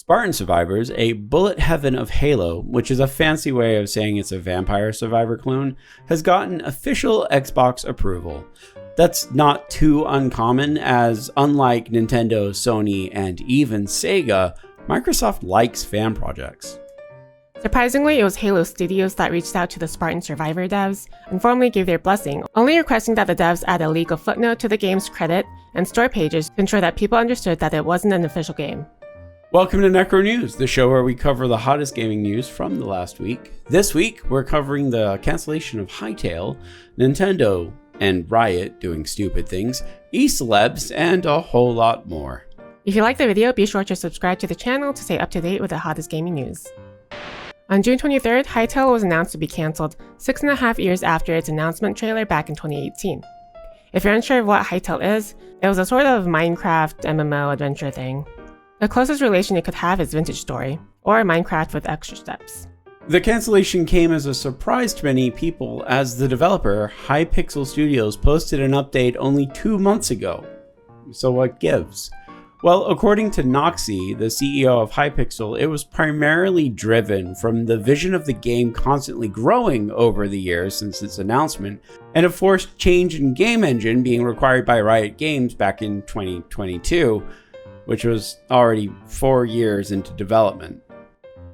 Spartan Survivors, a bullet heaven of Halo, which is a fancy way of saying it's a Vampire Survivor clone, has gotten official Xbox approval. That's not too uncommon, as unlike Nintendo, Sony, and even Sega, Microsoft likes fan projects. Surprisingly, it was Halo Studios that reached out to the Spartan Survivor devs and formally gave their blessing, only requesting that the devs add a legal footnote to the game's credit and store pages to ensure that people understood that it wasn't an official game. Welcome to Necro News, the show where we cover the hottest gaming news from the last week. This week, we're covering the cancellation of Hytale, Nintendo and Riot doing stupid things, e-celebs, and a whole lot more. If you like the video, be sure to subscribe to the channel to stay up to date with the hottest gaming news. On June 23rd, Hytale was announced to be cancelled 6.5 years after its announcement trailer back in 2018. If you're unsure of what Hytale is, it was a sort of Minecraft MMO adventure thing. The closest relation it could have is Vintage Story, or Minecraft with extra steps. The cancellation came as a surprise to many people, as the developer, Hypixel Studios, posted an update only 2 months ago. So what gives? Well, according to Noxy, the CEO of Hypixel, it was primarily driven from the vision of the game constantly growing over the years since its announcement, and a forced change in game engine being required by Riot Games back in 2022, which was already 4 years into development.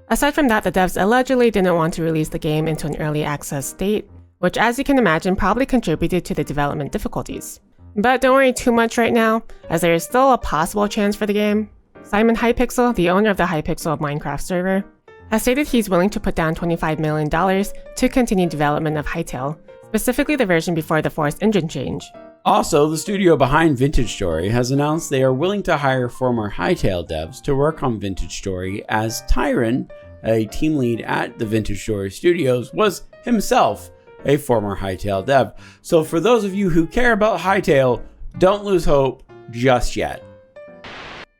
Aside from that, the devs allegedly didn't want to release the game into an early access state, which, as you can imagine, probably contributed to the development difficulties. But don't worry too much right now, as there is still a possible chance for the game. Simon Hypixel, the owner of the Hypixel Minecraft server, has stated he's willing to put down $25 million to continue development of Hytale, specifically the version before the forced engine change. Also, the studio behind Vintage Story has announced they are willing to hire former Hytale devs to work on Vintage Story, as Tyron, a team lead at the Vintage Story Studios, was himself a former Hytale dev. So for those of you who care about Hytale, don't lose hope just yet.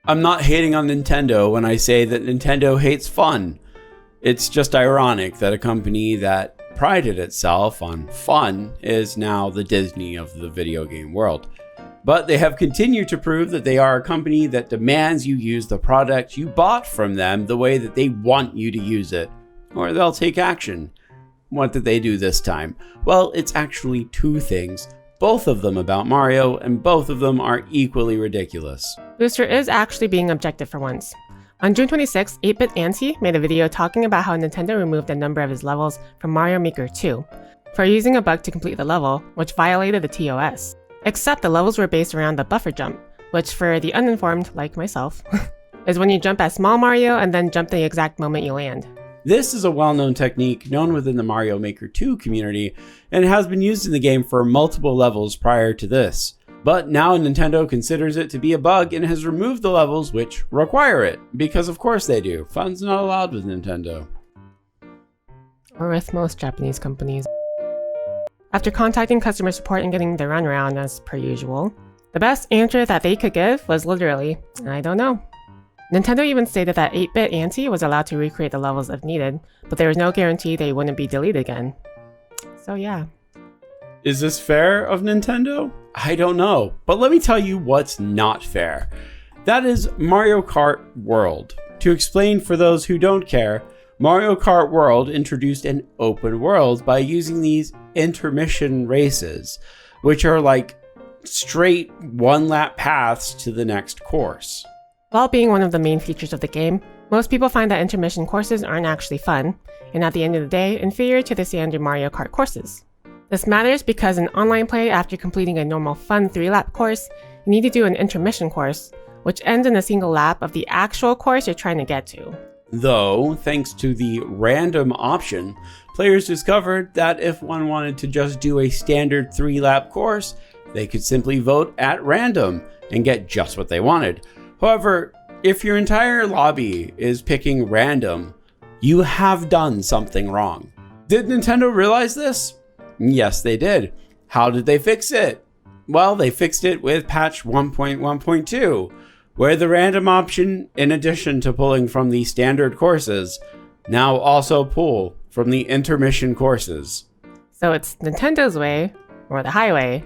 I'm not hating on Nintendo when I say that Nintendo hates fun. It's just ironic that a company that prided itself on fun is now the Disney of the video game world. But they have continued to prove that they are a company that demands you use the product you bought from them the way that they want you to use it, or they'll take action. What did they do this time? Well, it's actually 2 things, both of them about Mario, and both of them are equally ridiculous. Booster is actually being objective for once. On June 26, 8-Bit Auntie made a video talking about how Nintendo removed a number of his levels from Mario Maker 2 for using a bug to complete the level, which violated the TOS. Except the levels were based around the buffer jump, which for the uninformed, like myself, is when you jump as small Mario and then jump the exact moment you land. This is a well-known technique known within the Mario Maker 2 community, and has been used in the game for multiple levels prior to this. But now Nintendo considers it to be a bug and has removed the levels which require it, because of course they do. Fun's not allowed with Nintendo. Or with most Japanese companies. After contacting customer support and getting the runaround as per usual, the best answer that they could give was literally, I don't know. Nintendo even stated that 8-Bit Auntie was allowed to recreate the levels if needed, but there was no guarantee they wouldn't be deleted again. So yeah. Is this fair of Nintendo? I don't know, but let me tell you what's not fair. That is Mario Kart World. To explain for those who don't care, Mario Kart World introduced an open world by using these intermission races, which are like straight one-lap paths to the next course. While being one of the main features of the game, most people find that intermission courses aren't actually fun, and at the end of the day, inferior to the standard Mario Kart courses. This matters because in online play, after completing a normal fun 3-lap course, you need to do an intermission course, which ends in a single lap of the actual course you're trying to get to. Though, thanks to the random option, players discovered that if one wanted to just do a standard 3-lap course, they could simply vote at random and get just what they wanted. However, if your entire lobby is picking random, you have done something wrong. Did Nintendo realize this? Yes, they did. How did they fix it? Well, they fixed it with patch 1.1.2, where the random option, in addition to pulling from the standard courses, now also pull from the intermission courses. So it's Nintendo's way, or the highway,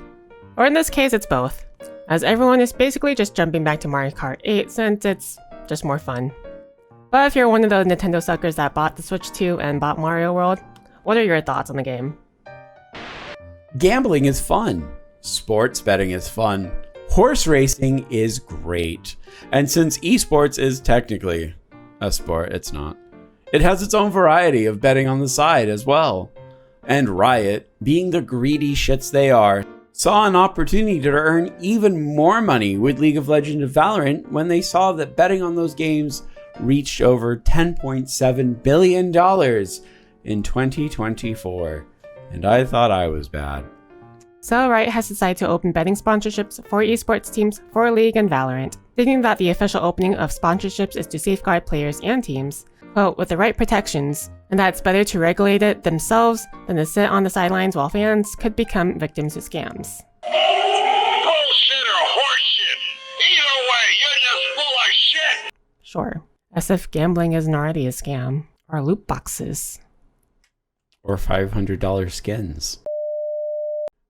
or in this case it's both, as everyone is basically just jumping back to Mario Kart 8 since it's just more fun. But if you're one of the Nintendo suckers that bought the Switch 2 and bought Mario World, what are your thoughts on the game? Gambling is fun. Sports betting is fun. Horse racing is great. And since esports is technically a sport, it's not. It has its own variety of betting on the side as well. And Riot, being the greedy shits they are, saw an opportunity to earn even more money with League of Legends and Valorant when they saw that betting on those games reached over $10.7 billion in 2024. And I thought I was bad. So Riot has decided to open betting sponsorships for esports teams for League and Valorant, stating that the official opening of sponsorships is to safeguard players and teams, quote, with the right protections, and that it's better to regulate it themselves than to sit on the sidelines while fans could become victims of scams. Bullshit or horseshit. Either way, you're just full of shit. Sure, as if gambling isn't already a scam. Or loot boxes. Or $500 skins.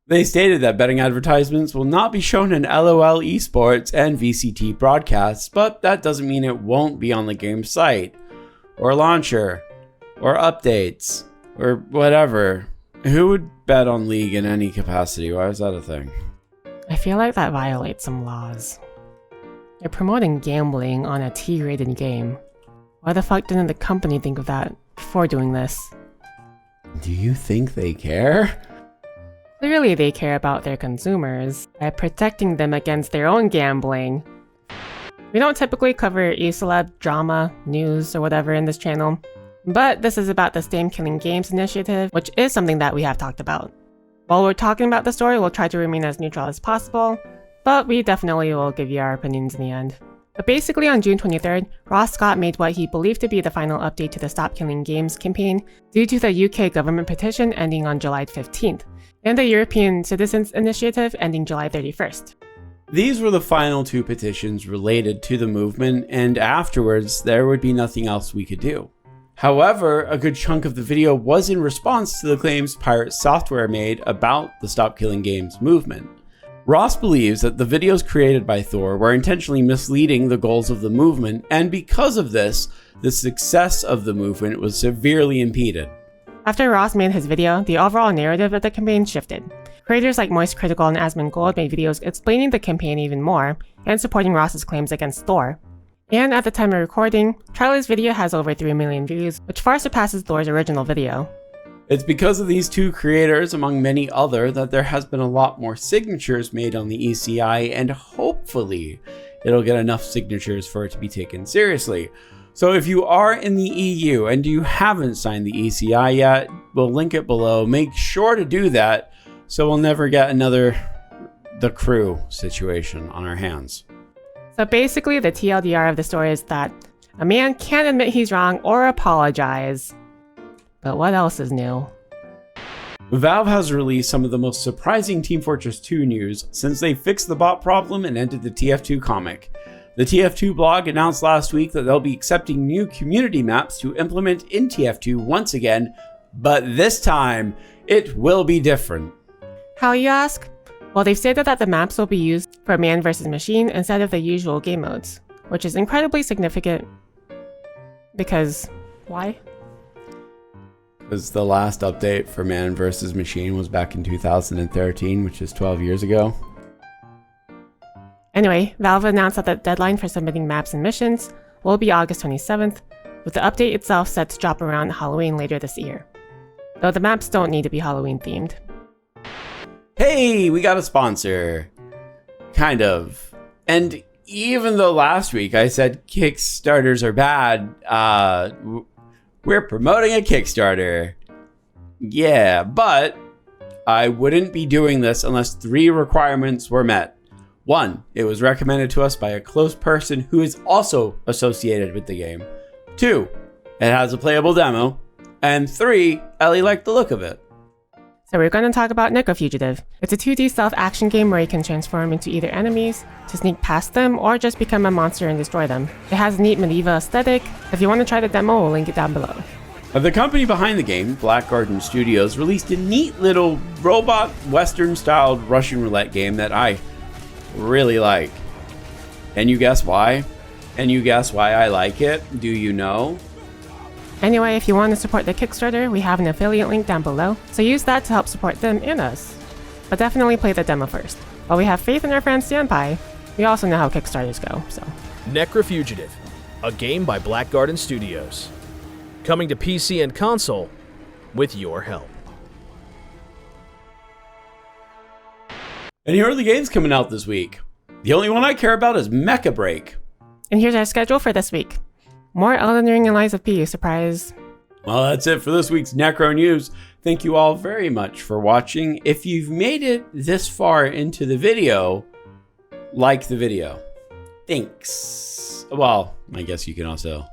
They stated that betting advertisements will not be shown in LOL esports and VCT broadcasts, but that doesn't mean it won't be on the game's site, or launcher, or updates, or whatever. Who would bet on League in any capacity? Why is that a thing? I feel like that violates some laws. You're promoting gambling on a T-rated game. Why the fuck didn't the company think of that before doing this? Do you think they care? Clearly they care about their consumers by protecting them against their own gambling. We don't typically cover e-celeb, drama, news, or whatever in this channel, but this is about the Stam Killing Games initiative, which is something that we have talked about. While we're talking about the story, we'll try to remain as neutral as possible, but we definitely will give you our opinions in the end. But basically on June 23rd, Ross Scott made what he believed to be the final update to the Stop Killing Games campaign due to the UK government petition ending on July 15th, and the European Citizens Initiative ending July 31st. These were the final two petitions related to the movement, and afterwards there would be nothing else we could do. However, a good chunk of the video was in response to the claims Pirate Software made about the Stop Killing Games movement. Ross believes that the videos created by Thor were intentionally misleading the goals of the movement, and because of this, the success of the movement was severely impeded. After Ross made his video, the overall narrative of the campaign shifted. Creators like Moist Critikal and AsmondGold made videos explaining the campaign even more, and supporting Ross's claims against Thor. And at the time of recording, Charlie's video has over 3 million views, which far surpasses Thor's original video. It's because of these two creators, among many other, that there has been a lot more signatures made on the ECI, and hopefully it'll get enough signatures for it to be taken seriously. So if you are in the EU and you haven't signed the ECI yet, we'll link it below. Make sure to do that so we'll never get another The Crew situation on our hands. So basically the TLDR of the story is that a man can't admit he's wrong or apologize. But what else is new? Valve has released some of the most surprising Team Fortress 2 news since they fixed the bot problem and ended the TF2 comic. The TF2 blog announced last week that they'll be accepting new community maps to implement in TF2 once again, but this time, it will be different. How, you ask? Well, they've stated that the maps will be used for man versus machine instead of the usual game modes, which is incredibly significant. Because, why? Because the last update for man versus machine was back in 2013, which is 12 years ago. Anyway, Valve announced that the deadline for submitting maps and missions will be August 27th, with the update itself set to drop around Halloween later this year. Though the maps don't need to be Halloween themed. Hey, we got a sponsor. Kind of. And even though last week I said Kickstarters are bad, we're promoting a Kickstarter. Yeah, but I wouldn't be doing this unless 3 requirements were met. 1, it was recommended to us by a close person who is also associated with the game. 2, it has a playable demo. And 3, Ellie liked the look of it. So we're going to talk about Necro Fugitive. It's a 2D stealth action game where you can transform into either enemies, to sneak past them, or just become a monster and destroy them. It has a neat medieval aesthetic. If you want to try the demo, we'll link it down below. The company behind the game, Black Garden Studios, released a neat little robot Western-styled Russian roulette game that I really like. And you guess why? And you guess why I like it? Do you know? Anyway, if you want to support the Kickstarter, we have an affiliate link down below, so use that to help support them and us. But definitely play the demo first. While we have faith in our friend Senpai, we also know how Kickstarters go, so. Necro Fugitive, a game by Black Garden Studios. Coming to PC and console with your help. Any early games coming out this week? The only one I care about is Mecha Break. And here's our schedule for this week. More Elden Ring and Lies of P, surprise. Well, that's it for this week's Necro News. Thank you all very much for watching. If you've made it this far into the video, like the video. Thanks. Well, I guess you can also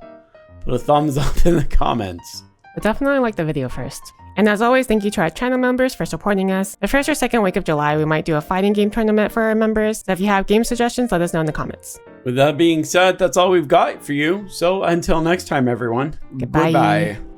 put a thumbs up in the comments. But definitely like the video first. And as always, thank you to our channel members for supporting us. The first or second week of July, we might do a fighting game tournament for our members. So if you have game suggestions, let us know in the comments. With that being said, that's all we've got for you. So until next time, everyone. Goodbye. Goodbye.